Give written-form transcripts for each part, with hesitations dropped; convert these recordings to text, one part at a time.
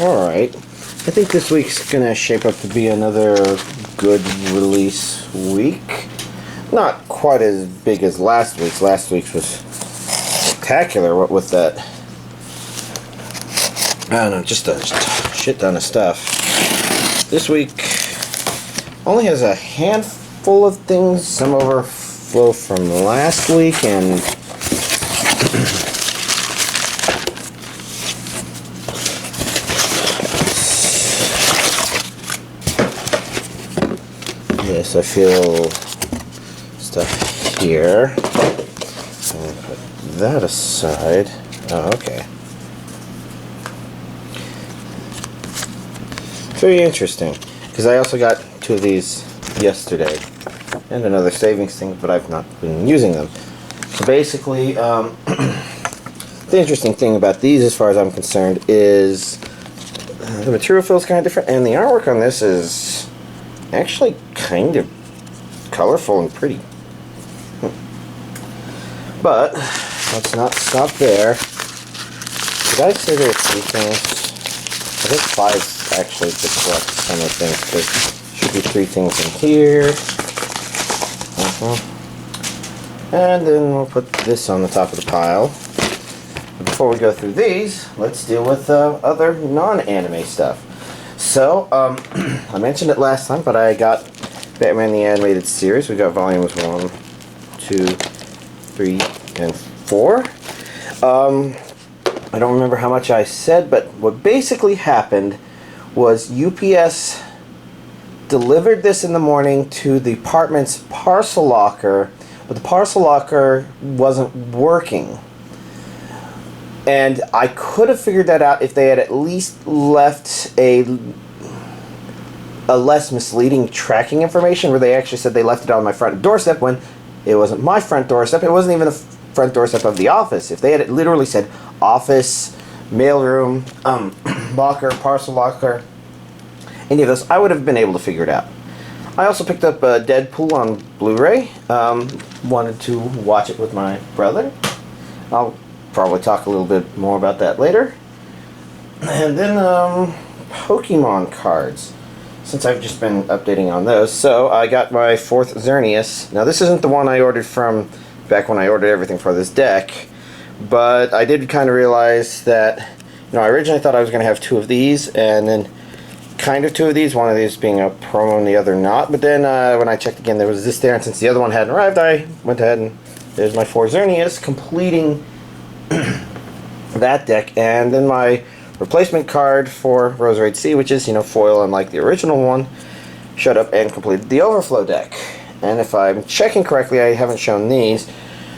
Alright, I think this week's gonna shape up to be another good release week. Not quite as big as last week's. Last week's was spectacular, what with that. I don't know, just a shit ton of stuff. This week only has a handful of things, some overflow from last week, and yes, I feel stuff here. And put that aside. Oh, okay. Very interesting, because I also got two of these yesterday, and another savings thing, but I've not been using them. So basically, the interesting thing about these, as far as I'm concerned, is the material feels kind of different, and the artwork on this is actually kind of colorful and pretty. But let's not stop there. Did I say there were three things? I think five actually to collect some of the things, because there should be three things in here. And then we'll put this on the top of the pile. But before we go through these, let's deal with other non-anime stuff. So, I mentioned it last time, but I got Batman the Animated Series. We got volumes 1, 2, 3, and 4. I don't remember how much I said, but what basically happened was UPS delivered this in the morning to the apartment's parcel locker, but the parcel locker wasn't working. And I could have figured that out if they had at least left a less misleading tracking information, where they actually said they left it on my front doorstep when it wasn't my front doorstep. It wasn't even the front doorstep of the office. If they had literally said office, mailroom, locker, parcel locker, any of those, I would have been able to figure it out. I also picked up Deadpool on Blu-ray. Wanted to watch it with my brother. I'll probably talk a little bit more about that later. And then Pokemon cards, since I've just been updating on those. So I got my 4th Xerneas. Now this isn't the one I ordered from back when I ordered everything for this deck, but I did kind of realize that, you know, I originally thought I was going to have 2 of these, and then kind of 2 of these, one of these being a promo and the other not. But then when I checked again, there was this there, and since the other one hadn't arrived, I went ahead and there's my 4 Xerneas, completing that deck. And then my replacement card for Roserade C, which is, you know, foil unlike the original one, showed up and completed the overflow deck. And if I'm checking correctly, I haven't shown these,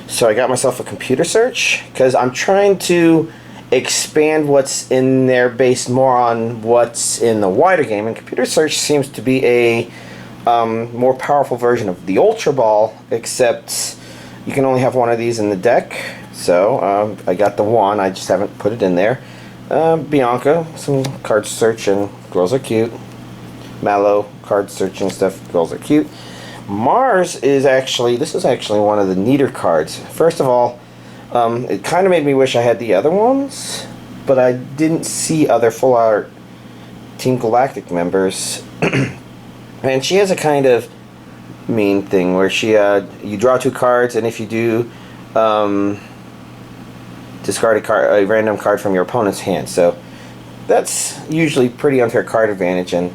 so I got myself a computer search, because I'm trying to expand what's in there based more on what's in the wider game, and computer search seems to be a more powerful version of the Ultra Ball, except you can only have one of these in the deck. So I got the one, I just haven't put it in there. Bianca, some card search, and girls are cute. Mallow, card searching stuff, girls are cute. Mars is actually, this is actually one of the neater cards. First of all, it kind of made me wish I had the other ones, but I didn't see other full art Team Galactic members. And she has a kind of mean thing where she, you draw 2 cards, and if you do, discard a random card from your opponent's hand. So that's usually pretty unfair card advantage, and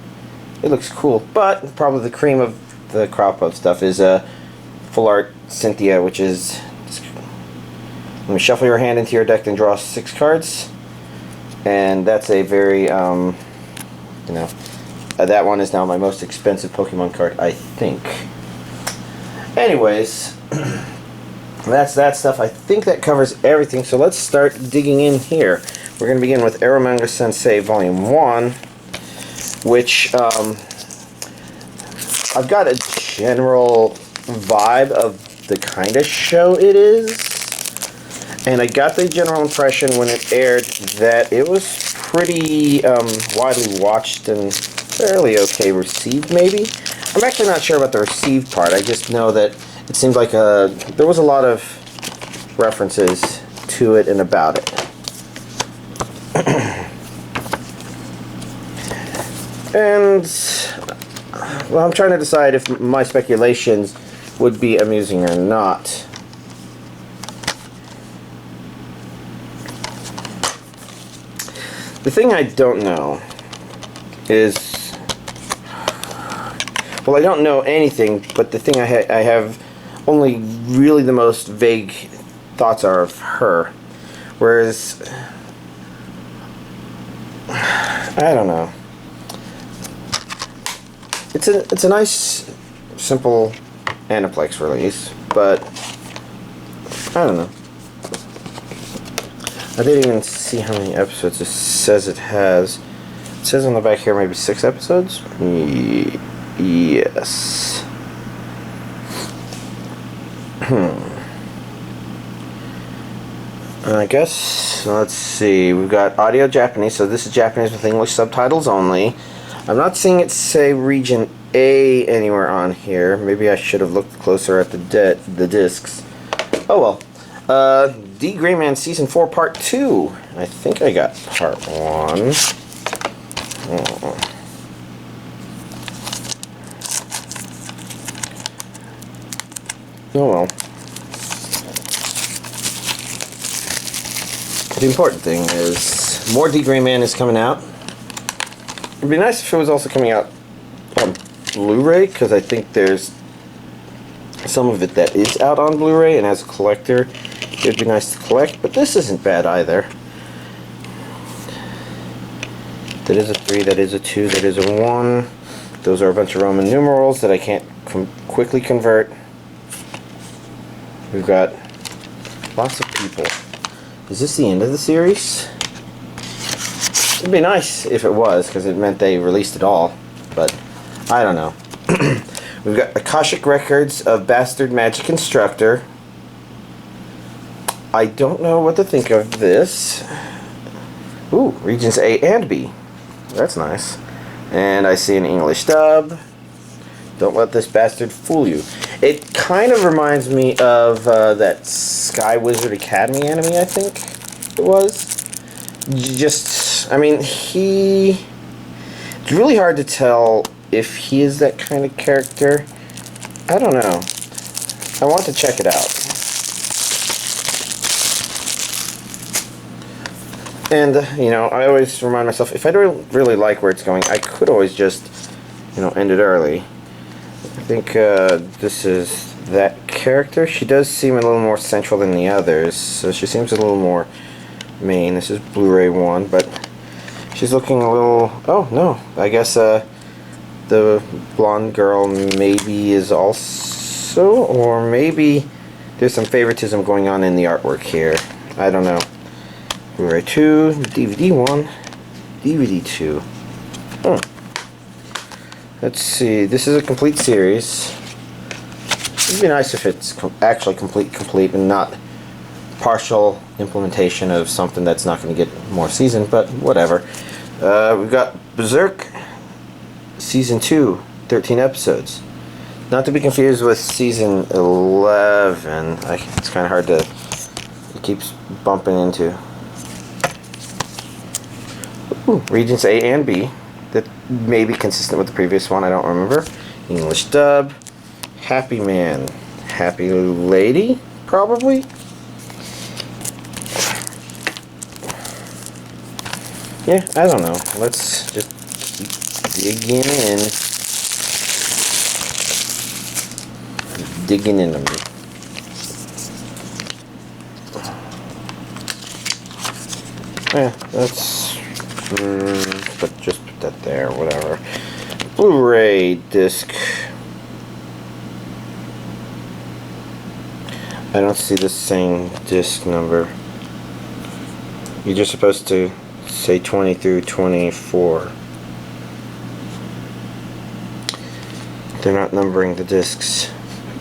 it looks cool. But probably the cream of the crop of stuff is full art Cynthia, which is, let me shuffle your hand into your deck and draw 6 cards, and that's a very you know, that one is now my most expensive Pokemon card, I think. Anyways, that's that stuff. I think that covers everything, so let's start digging in here. We're going to begin with Eromanga Sensei Volume 1, which I've got a general vibe of the kind of show it is, and I got the general impression when it aired that it was pretty widely watched and fairly okay received, maybe. I'm actually not sure about the received part. I just know that it seemed like there was a lot of references to it and about it. And, well, I'm trying to decide if my speculations would be amusing or not. The thing I don't know is, well, I don't know anything, but the thing I have only really the most vague thoughts are of her. Whereas, I don't know. It's a nice, simple Aniplex release, but I don't know. I didn't even see how many episodes it says it has. It says on the back here maybe 6 episodes? Yes. I guess, let's see, we've got audio Japanese, so this is Japanese with English subtitles only. I'm not seeing it say region A anywhere on here. Maybe I should have looked closer at the discs. Oh well. D.Gray-man Season 4 Part 2. I think I got Part 1. Oh well. The important thing is more D.Gray-man is coming out. It'd be nice if it was also coming out on Blu-ray, because I think there's some of it that is out on Blu-ray, and as a collector it'd be nice to collect, but this isn't bad either. That is a 3, that is a 2, that is a 1. Those are a bunch of Roman numerals that I can't quickly convert. We've got lots of people. Is this the end of the series? It'd be nice if it was, because it meant they released it all, but I don't know. We've got Akashic Records of Bastard Magic Instructor. I don't know what to think of this. Ooh, regions A and B. That's nice. And I see an English dub. Don't let this bastard fool you. It kind of reminds me of that Sky Wizard Academy anime, I think it was. Just, I mean, it's really hard to tell if he is that kind of character. I don't know. I want to check it out. And, you know, I always remind myself, if I don't really like where it's going, I could always just, you know, end it early. I think this is that character. She does seem a little more central than the others, so she seems a little more main. This is Blu-ray 1, but she's looking a little... Oh, no. I guess the blonde girl maybe is also... Or maybe there's some favoritism going on in the artwork here. I don't know. Blu-ray 2, DVD 1, DVD 2. Let's see. This is a complete series. It'd be nice if it's actually complete and not partial implementation of something that's not going to get more season, but whatever. We've got Berserk Season 2, 13 episodes. Not to be confused with Season 11. It's kind of hard to... It keeps bumping into. Ooh, regions A and B. That may be consistent with the previous one, I don't remember. English dub. Happy Man. Happy Lady, probably? Yeah, I don't know. Let's just keep digging in. Digging into me. Yeah, that's... but just put that there, whatever. Blu-ray disc. I don't see the same disc number. You're just supposed to say 20 through 24. They're not numbering the discs.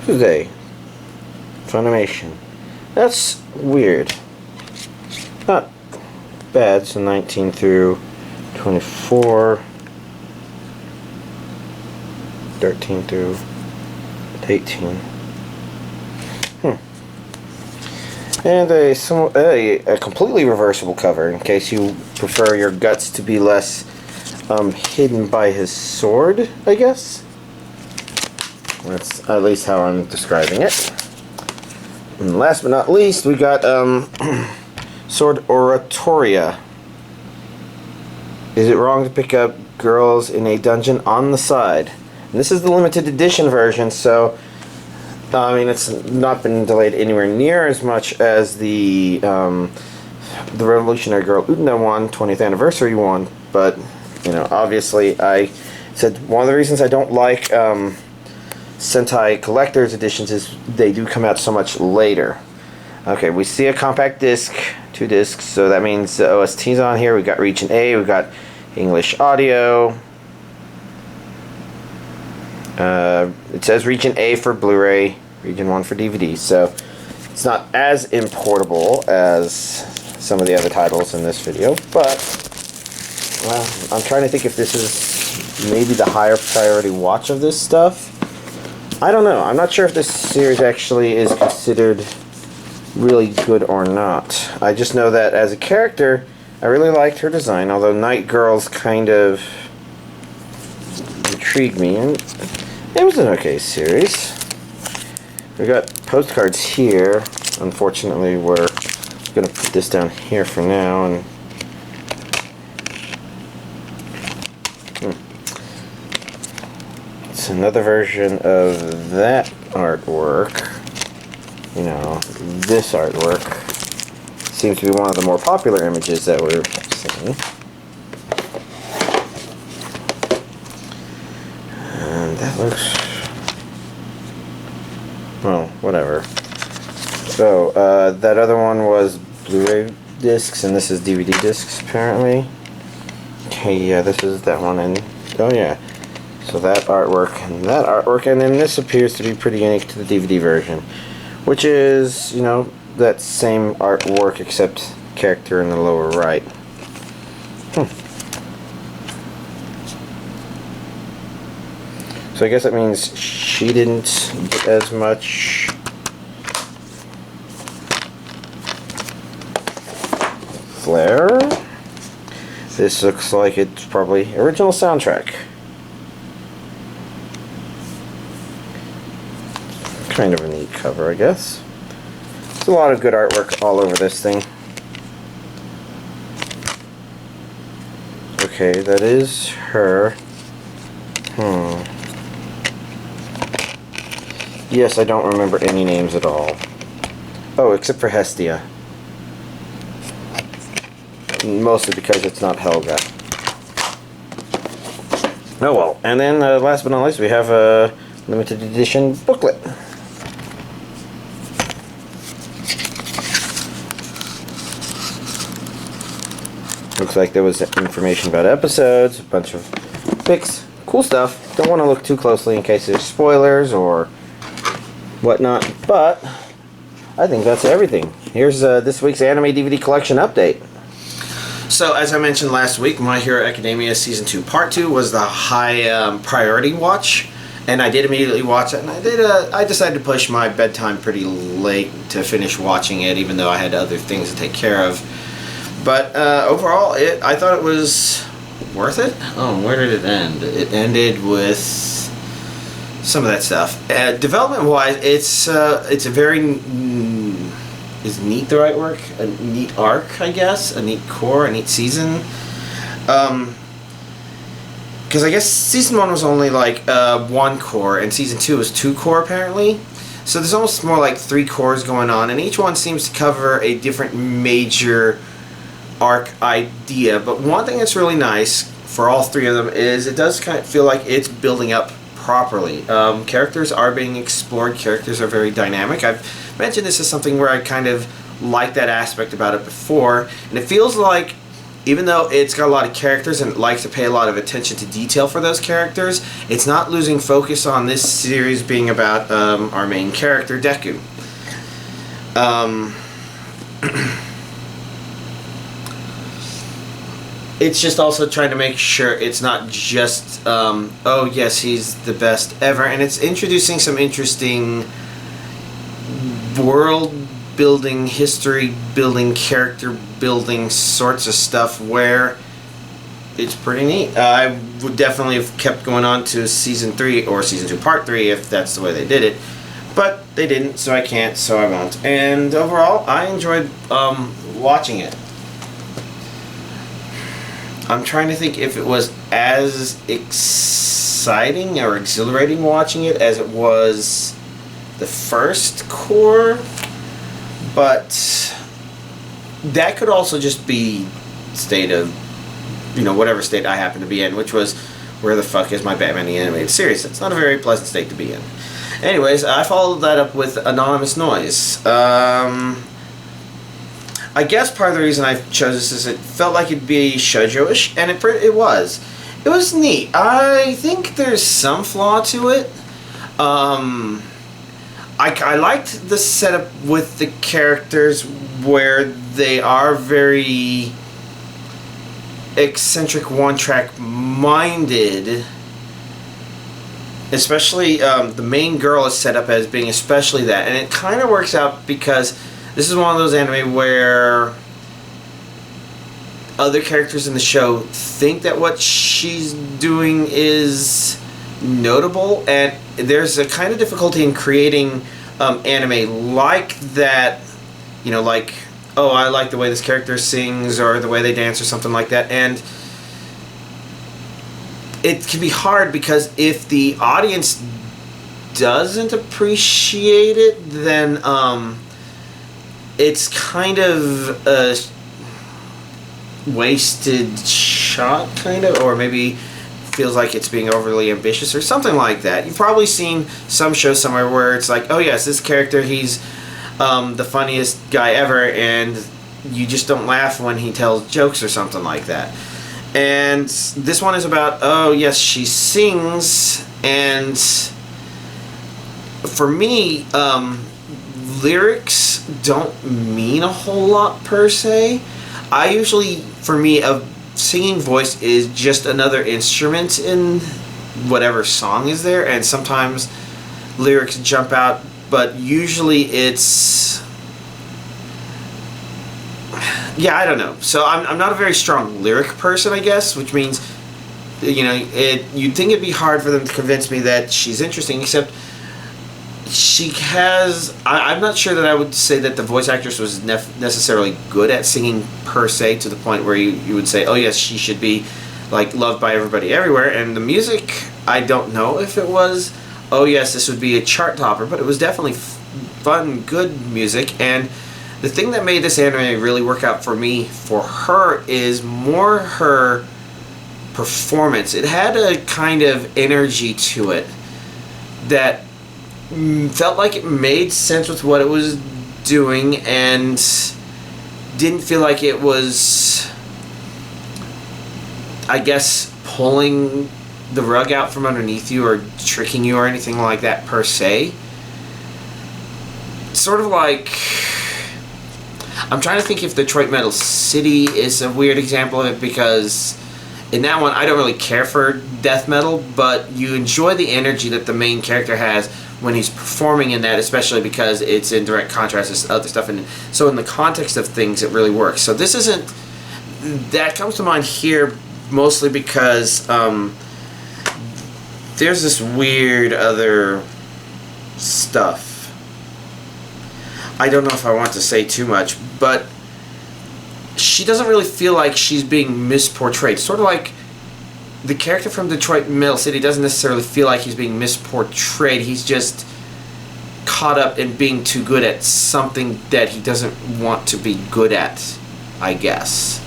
Who's they? Funimation. That's weird. Not bad. So 19 through 24. 13 through 18. And a completely reversible cover in case you prefer your guts to be less hidden by his sword, I guess. That's at least how I'm describing it. And last but not least, we got Sword Oratoria. Is it wrong to pick up girls in a dungeon on the side? And this is the limited edition version, so I mean, it's not been delayed anywhere near as much as the Revolutionary Girl Utena one, 20th anniversary one, but you know, obviously, I said one of the reasons I don't like Sentai Collector's Editions is they do come out so much later. Okay, we see a compact disc, 2 discs, so that means the OST's on here. We got Region A, we got English audio. It says Region A for Blu-ray, Region 1 for DVD, so it's not as importable as some of the other titles in this video, but well, I'm trying to think if this is maybe the higher priority watch of this stuff. I don't know. I'm not sure if this series actually is considered really good or not. I just know that as a character, I really liked her design, although Night Girls kind of intrigued me, and it was an okay series. We got postcards here. Unfortunately, we're going to put this down here for now, and it's another version of that artwork. You know, this artwork seems to be one of the more popular images that we're seeing. And that looks, well, whatever. So, that other one was Blu-ray discs, and this is DVD discs, apparently. Okay, yeah, this is that one, and oh yeah. So that artwork, and then this appears to be pretty unique to the DVD version, which is, you know, that same artwork except character in the lower right. So I guess that means she didn't get as much flair. This looks like it's probably original soundtrack. Kind of a neat cover, I guess. There's a lot of good artwork all over this thing. Okay, that is her. Yes, I don't remember any names at all. Oh, except for Hestia. Mostly because it's not Helga. Oh well. And then last but not least, we have a limited edition booklet. Looks like there was information about episodes, a bunch of pics, cool stuff. Don't want to look too closely in case there's spoilers or whatnot, but I think that's everything. Here's this week's anime DVD collection update. So, as I mentioned last week, My Hero Academia Season 2 Part 2 was the high priority watch, and I did immediately watch it, and I decided to push my bedtime pretty late to finish watching it, even though I had other things to take care of. But overall, I thought it was worth it. Oh, where did it end? It ended with some of that stuff. Development-wise, it's a very is neat the right word? A neat arc, I guess. A neat core, a neat season. Because I guess season 1 was only like 1 core, and season 2 was 2 core apparently. So there's almost more like 3 cores going on, and each one seems to cover a different major arc idea. But one thing that's really nice for all 3 of them is it does kind of feel like it's building up properly. Characters are being explored. Characters are very dynamic. I've mentioned this as something where I kind of like that aspect about it before, and it feels like even though it's got a lot of characters and it likes to pay a lot of attention to detail for those characters, it's not losing focus on this series being about our main character, Deku. It's just also trying to make sure it's not just, oh yes, he's the best ever, and it's introducing some interesting world building, history building, character building sorts of stuff where it's pretty neat. I would definitely have kept going on to season 3 or season 2 part 3 if that's the way they did it, but they didn't, so I can't, so I won't. And overall, I enjoyed watching it. I'm trying to think if it was as exciting or exhilarating watching it as it was the first core, but that could also just be state of, you know, whatever state I happen to be in, which was, where the fuck is my Batman the Animated Series? It's not a very pleasant state to be in. Anyways, I followed that up with Anonymous Noise. I guess part of the reason I chose this is it felt like it'd be shoujo-ish, and it was. It was neat. I think there's some flaw to it. I liked the setup with the characters where they are very eccentric, one-track minded. Especially the main girl is set up as being especially that, and it kind of works out because this is one of those anime where other characters in the show think that what she's doing is notable, and there's a kind of difficulty in creating anime like that, you know, like, oh, I like the way this character sings or the way they dance or something like that, and it can be hard because if the audience doesn't appreciate it, then it's kind of a wasted shot, kind of, or maybe feels like it's being overly ambitious or something like that. You've probably seen some show somewhere where it's like, oh yes, this character, he's the funniest guy ever, and you just don't laugh when he tells jokes or something like that. And this one is about, oh yes, she sings, and for me, lyrics don't mean a whole lot per se. I usually, for me, a singing voice is just another instrument in whatever song is there, and sometimes lyrics jump out, but usually it's, yeah, I don't know. So I'm not a very strong lyric person, I guess, which means, you know, you'd think it'd be hard for them to convince me that she's interesting, except she has, I'm not sure that I would say that the voice actress was necessarily good at singing per se, to the point where you would say, oh yes, she should be like loved by everybody everywhere. And the music, I don't know if it was, oh yes, this would be a chart topper, but it was definitely fun, good music. And the thing that made this anime really work out for me, for her, is more her performance. It had a kind of energy to it that felt like it made sense with what it was doing, and didn't feel like it was, I guess, pulling the rug out from underneath you or tricking you or anything like that per se. Sort of like, I'm trying to think if Detroit Metal City is a weird example of it, because in that one I don't really care for death metal, but you enjoy the energy that the main character has when he's performing in that, especially because it's in direct contrast to other stuff, and so in the context of things it really works. So this isn't, that comes to mind here mostly because there's this weird other stuff. I don't know if I want to say too much, but she doesn't really feel like she's being misportrayed. Sort of like the character from Detroit Metal City doesn't necessarily feel like he's being misportrayed. He's just caught up in being too good at something that he doesn't want to be good at, I guess.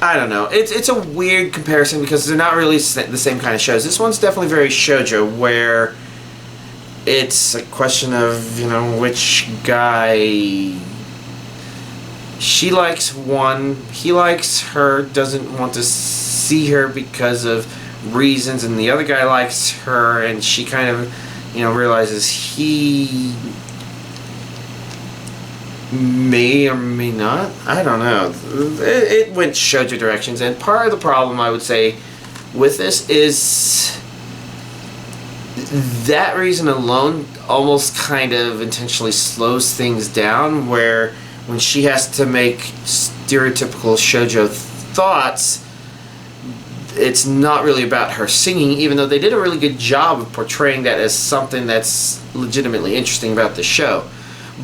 I don't know. It's a weird comparison because they're not really the same kind of shows. This one's definitely very shoujo, where it's a question of, you know, which guy. She likes one, he likes her, doesn't want to see her because of reasons, and the other guy likes her, and she kind of, you know, realizes he may or may not. I don't know. It went shoujo directions, and part of the problem, I would say, with this is that reason alone almost kind of intentionally slows things down, where when she has to make stereotypical shoujo thoughts, it's not really about her singing, even though they did a really good job of portraying that as something that's legitimately interesting about the show.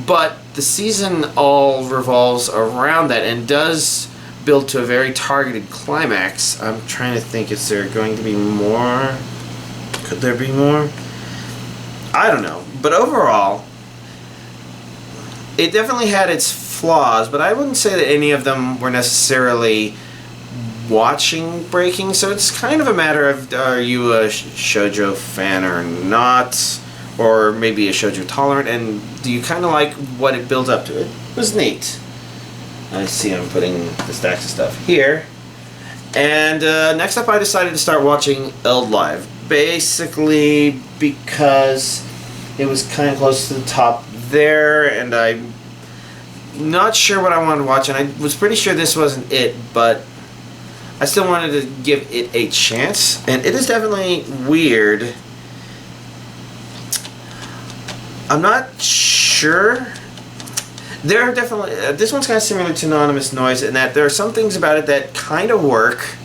But the season all revolves around that and does build to a very targeted climax. I'm trying to think, is there going to be more? Could there be more? I don't know. But overall, it definitely had its flaws, but I wouldn't say that any of them were necessarily watching breaking, so it's kind of a matter of, are you a shoujo fan or not, or maybe a shoujo tolerant, and do you kind of like what it builds up to? It was neat. I see I'm putting the stacks of stuff here. And next up I decided to start watching L.E Live, basically because it was kind of close to the top there, and I'm not sure what I wanted to watch, and I was pretty sure this wasn't it, but I still wanted to give it a chance, and it is definitely weird. I'm not sure. There are definitely... this one's kind of similar to Anonymous Noise in that there are some things about it that kind of work,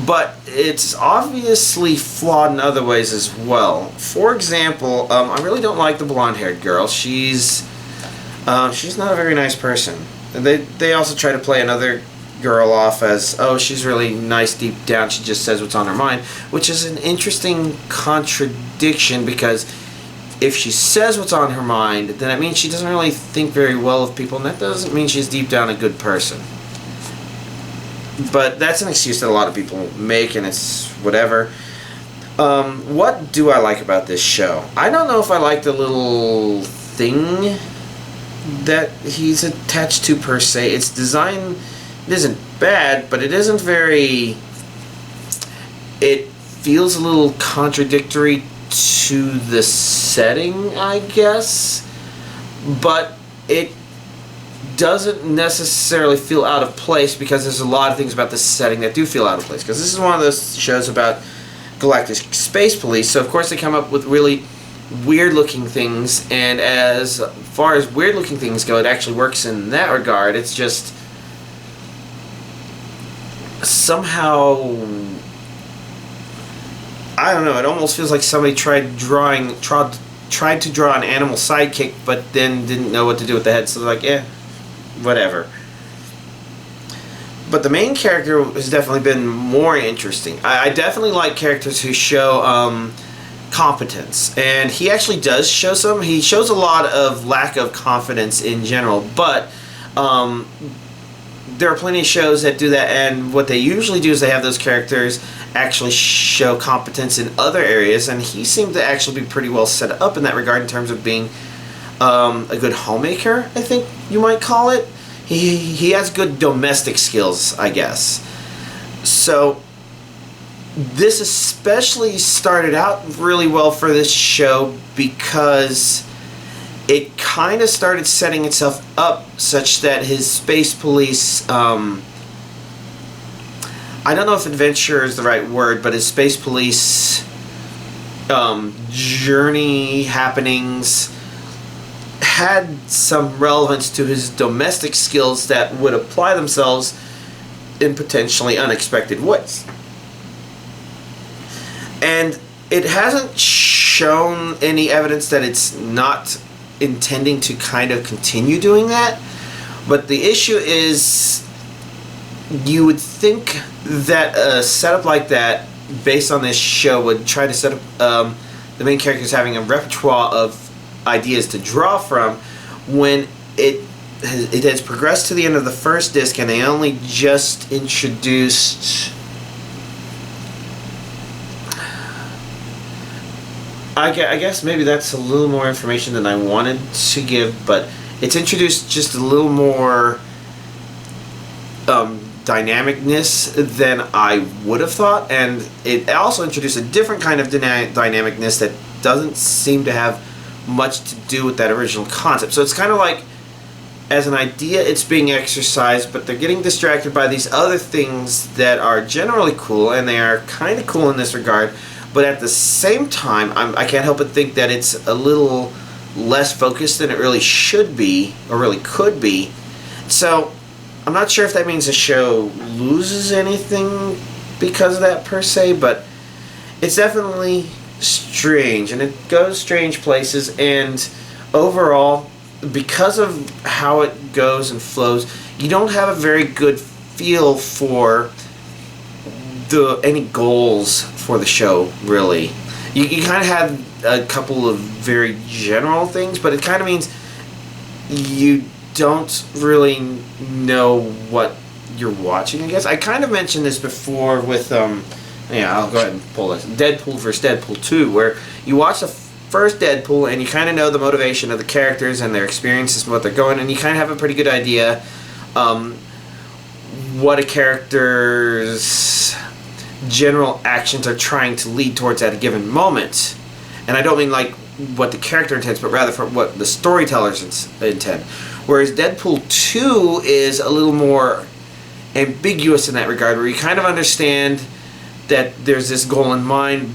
but it's obviously flawed in other ways as well. For example, I really don't like the blonde-haired girl. She's not a very nice person. And they also try to play another girl off as, oh, she's really nice deep down, she just says what's on her mind, which is an interesting contradiction, because if she says what's on her mind, then it means she doesn't really think very well of people, and that doesn't mean she's deep down a good person. But that's an excuse that a lot of people make, and it's whatever. What do I like about this show? I don't know if I like the little thing that he's attached to per se. Its design isn't bad, but it isn't very... it feels a little contradictory to the setting, I guess, but it doesn't necessarily feel out of place, because there's a lot of things about this setting that do feel out of place, because this is one of those shows about galactic space police, so of course they come up with really weird looking things, and as far as weird looking things go, it actually works in that regard. It's just somehow, I don't know, it almost feels like somebody tried to draw an animal sidekick, but then didn't know what to do with the head, so they're like, whatever. But the main character has definitely been more interesting. I definitely like characters who show competence, and he actually does show some. He shows a lot of lack of confidence in general, but there are plenty of shows that do that, and what they usually do is they have those characters actually show competence in other areas, and he seemed to actually be pretty well set up in that regard in terms of being a good homemaker, I think you might call it. He has good domestic skills, I guess. So this especially started out really well for this show because it kind of started setting itself up such that his space police, I don't know if adventure is the right word, but his space police journey happenings had some relevance to his domestic skills that would apply themselves in potentially unexpected ways. And it hasn't shown any evidence that it's not intending to kind of continue doing that, but the issue is, you would think that a setup like that based on this show would try to set up the main characters having a repertoire of ideas to draw from, when it has progressed to the end of the first disc and they only just introduced, I guess maybe that's a little more information than I wanted to give, but it's introduced just a little more dynamicness than I would have thought, and it also introduced a different kind of dynamicness that doesn't seem to have much to do with that original concept. So it's kind of like, as an idea, it's being exercised, but they're getting distracted by these other things that are generally cool, and they are kind of cool in this regard, but at the same time, I can't help but think that it's a little less focused than it really should be, or really could be. So I'm not sure if that means the show loses anything because of that per se, but it's definitely strange, and it goes strange places, and overall, because of how it goes and flows, you don't have a very good feel for any goals for the show, really. You kind of have a couple of very general things, but it kind of means you don't really know what you're watching, I guess. I kind of mentioned this before with, yeah, I'll go ahead and pull this. Deadpool vs. Deadpool 2, where you watch the first Deadpool and you kind of know the motivation of the characters and their experiences and what they're going, and you kind of have a pretty good idea what a character's general actions are trying to lead towards at a given moment. And I don't mean like what the character intends, but rather for what the storytellers intend. Whereas Deadpool 2 is a little more ambiguous in that regard, where you kind of understand that there's this goal in mind,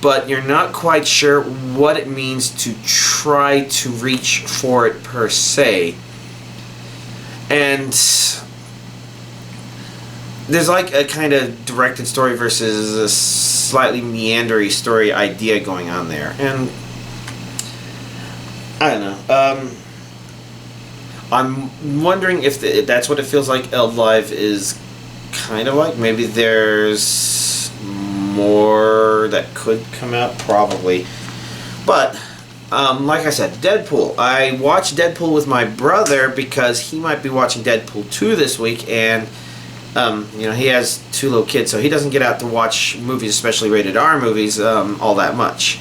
but you're not quite sure what it means to try to reach for it per se. And there's like a kind of directed story versus a slightly meandery story idea going on there. And I don't know. I'm wondering if that's what it feels like Live is kind of like. Maybe there's more that could come out, probably. But like I said, Deadpool. I watched Deadpool with my brother because he might be watching Deadpool 2 this week, and you know, he has 2 little kids, so he doesn't get out to watch movies, especially rated R movies, all that much.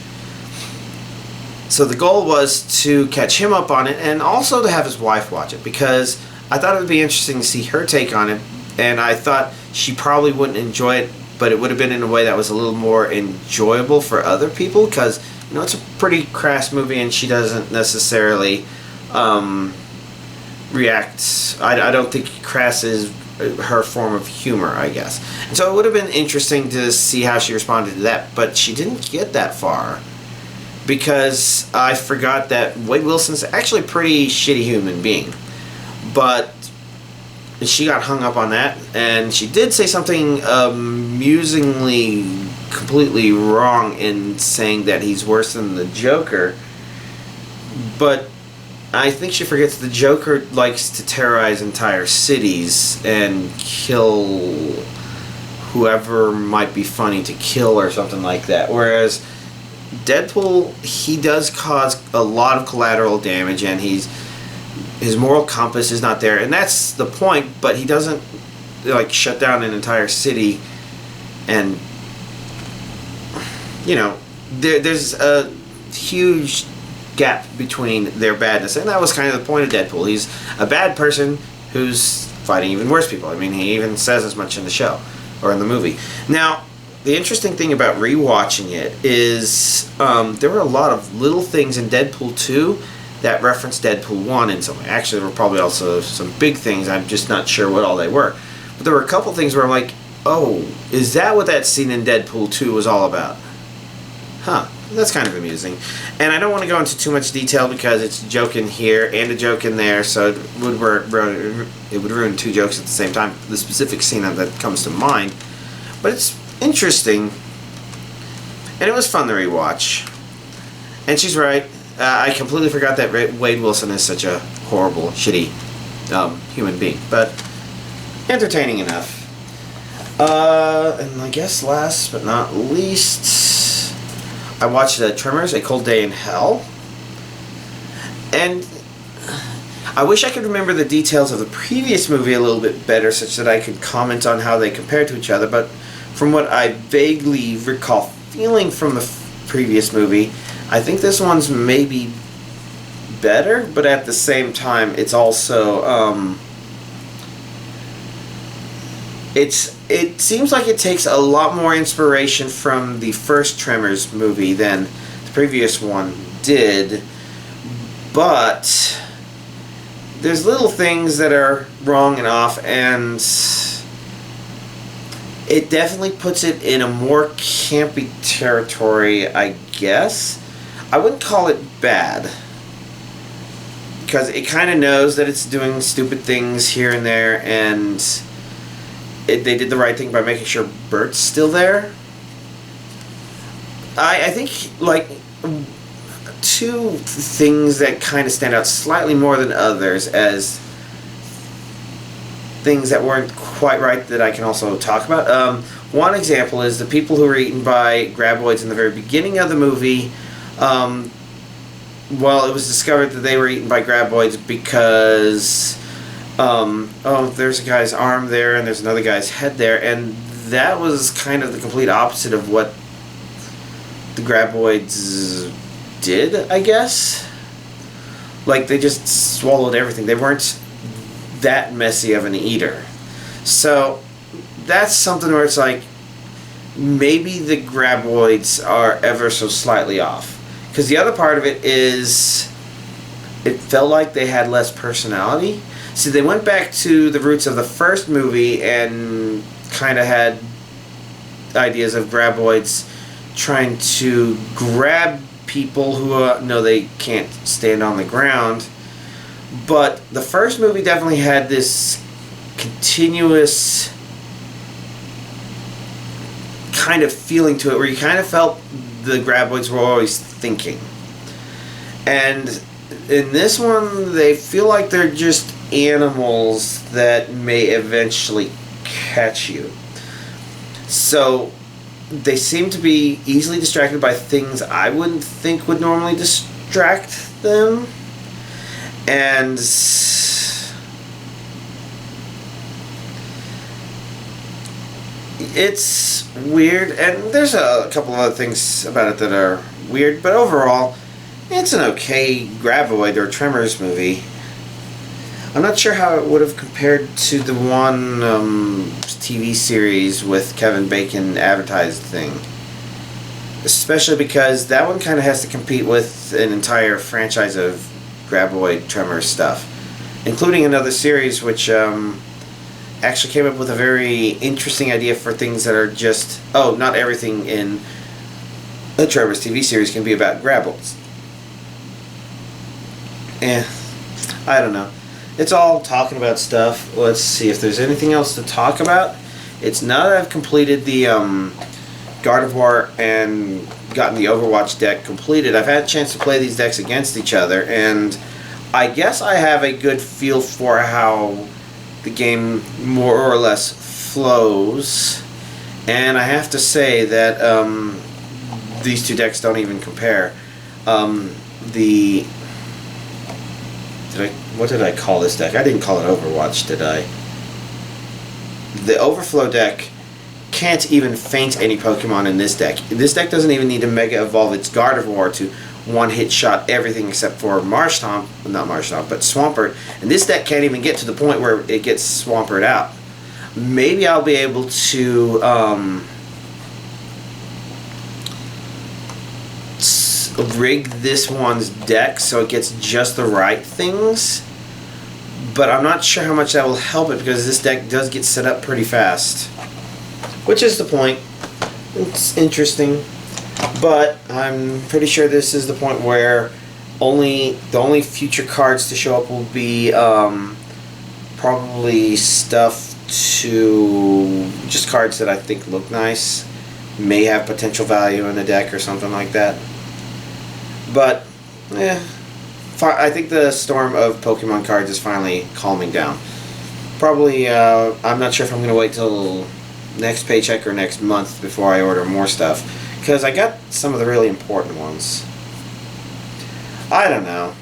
So the goal was to catch him up on it, and also to have his wife watch it, because I thought it would be interesting to see her take on it, and I thought she probably wouldn't enjoy it, but it would have been in a way that was a little more enjoyable for other people, because, you know, it's a pretty crass movie, and she doesn't necessarily react. I don't think crass is her form of humor, I guess. And so it would have been interesting to see how she responded to that, but she didn't get that far, because I forgot that Wade Wilson's actually a pretty shitty human being. But she got hung up on that, and she did say something amusingly completely wrong in saying that he's worse than the Joker. But I think she forgets the Joker likes to terrorize entire cities and kill whoever might be funny to kill or something like that. Whereas Deadpool, he does cause a lot of collateral damage, and his moral compass is not there, and that's the point. But he doesn't like shut down an entire city, and you know, there's a huge gap between their badness, and that was kind of the point of Deadpool. He's a bad person who's fighting even worse people. I mean, he even says as much in the show or in the movie. Now, the interesting thing about rewatching it is there were a lot of little things in Deadpool 2 that referenced Deadpool 1 in some way. Actually, there were probably also some big things. I'm just not sure what all they were. But there were a couple things where I'm like, oh, is that what that scene in Deadpool 2 was all about? Huh. That's kind of amusing. And I don't want to go into too much detail because it's a joke in here and a joke in there, so it would ruin 2 jokes at the same time, the specific scene that comes to mind. But it's interesting, and it was fun to rewatch. And she's right. I completely forgot that Wade Wilson is such a horrible, shitty human being. But entertaining enough. And I guess last but not least, I watched Tremors, A Cold Day in Hell. And I wish I could remember the details of the previous movie a little bit better such that I could comment on how they compare to each other, but from what I vaguely recall feeling from the previous movie, I think this one's maybe better, but at the same time it's also it seems like it takes a lot more inspiration from the first Tremors movie than the previous one did, but there's little things that are wrong and off, and it definitely puts it in a more campy territory, I guess. I wouldn't call it bad, because it kind of knows that it's doing stupid things here and there, and they did the right thing by making sure Bert's still there. I think, like, two things that kind of stand out slightly more than others as things that weren't quite right that I can also talk about. One example is the people who were eaten by graboids in the very beginning of the movie. Well, it was discovered that they were eaten by graboids because, there's a guy's arm there and there's another guy's head there, and that was kind of the complete opposite of what the graboids did, I guess. Like, they just swallowed everything. They weren't that messy of an eater. So that's something where it's like, maybe the graboids are ever so slightly off. Because the other part of it is, it felt like they had less personality. See, they went back to the roots of the first movie and kind of had ideas of graboids trying to grab people who know they can't stand on the ground. But the first movie definitely had this continuous kind of feeling to it where you kind of felt the graboids were always thinking. And in this one, they feel like they're just animals that may eventually catch you. So they seem to be easily distracted by things I wouldn't think would normally distract them. And it's weird, and there's a couple of other things about it that are weird, but overall, it's an okay graboid or Tremors movie. I'm not sure how it would have compared to the one TV series with Kevin Bacon advertised thing. Especially because that one kind of has to compete with an entire franchise of graboid Tremors stuff. Including another series which actually came up with a very interesting idea for things that are just... Oh, not everything in a Tremors TV series can be about graboids. I don't know. It's all talking about stuff. Let's see if there's anything else to talk about. It's now that I've completed the Gardevoir and gotten the Overwatch deck completed, I've had a chance to play these decks against each other, and I guess I have a good feel for how the game more or less flows. And I have to say that these two decks don't even compare. What did I call this deck? I didn't call it Overwatch, did I? The Overflow deck can't even feint any Pokemon in this deck. This deck doesn't even need to Mega Evolve its Gardevoir to one-hit shot everything except for Marshtomp, not Marshtomp, but Swampert. And this deck can't even get to the point where it gets Swampert out. Maybe I'll be able to rig this one's deck so it gets just the right things, but I'm not sure how much that will help it because this deck does get set up pretty fast, which is the point. It's interesting, but I'm pretty sure this is the point where the only future cards to show up will be probably stuff to just cards that I think look nice, may have potential value in the deck or something like that. But, I think the storm of Pokemon cards is finally calming down. Probably, I'm not sure if I'm going to wait till next paycheck or next month before I order more stuff, because I got some of the really important ones. I don't know.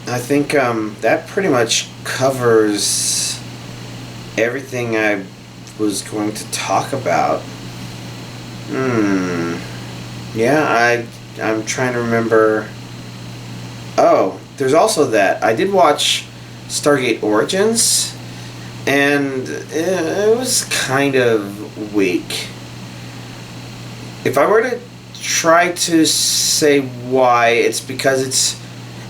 I think that pretty much covers everything I was going to talk about. Yeah, I'm trying to remember. Oh, there's also that. I did watch Stargate Origins, and it was kind of weak. If I were to try to say why, it's because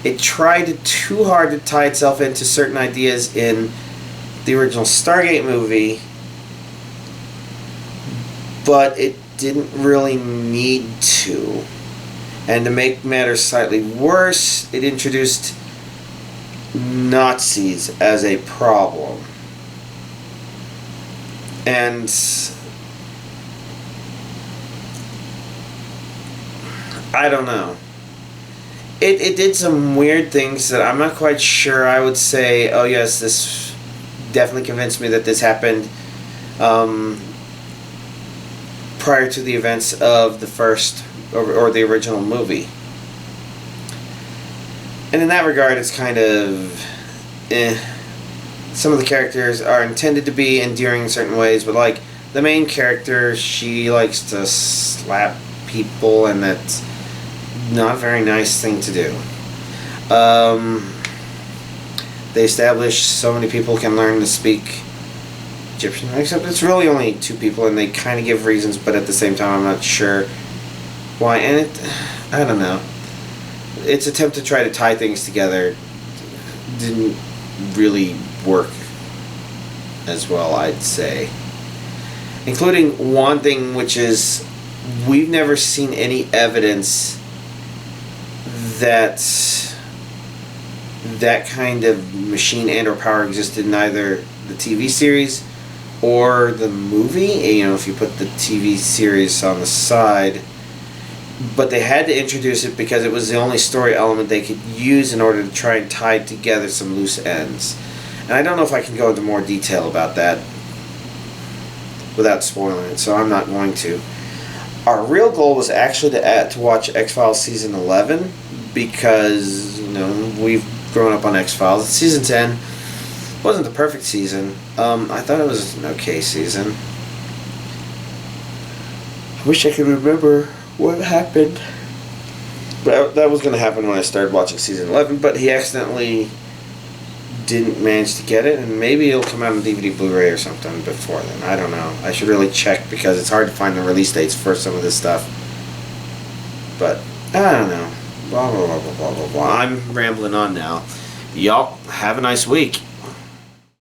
it tried too hard to tie itself into certain ideas in the original Stargate movie, but it didn't really need to. And to make matters slightly worse, it introduced Nazis as a problem. And I don't know. It did some weird things that I'm not quite sure I would say, oh yes, this definitely convinced me that this happened prior to the events of the first or the original movie. And in that regard, it's kind of some of the characters are intended to be endearing in certain ways, but like the main character, she likes to slap people, and that's not a very nice thing to do. They establish so many people can learn to speak Egyptian, except it's really only 2 people, and they kind of give reasons, but at the same time I'm not sure why. And I don't know. Its attempt to try to tie things together didn't really work as well, I'd say. Including one thing, which is we've never seen any evidence that that kind of machine and or power existed in either the TV series or the movie. You know, if you put the TV series on the side. But they had to introduce it because it was the only story element they could use in order to try and tie together some loose ends. And I don't know if I can go into more detail about that without spoiling it, so I'm not going to. Our real goal was actually to watch X-Files Season 11 because, you know, we've grown up on X-Files. Season 10 wasn't the perfect season. I thought it was an okay season. I wish I could remember what happened. But that was going to happen when I started watching Season 11, but he accidentally didn't manage to get it, and maybe it'll come out on DVD Blu-ray or something before then. I don't know. I should really check because it's hard to find the release dates for some of this stuff. But, I don't know. Blah, blah, blah, blah, blah, blah, blah. I'm rambling on now. Y'all, have a nice week.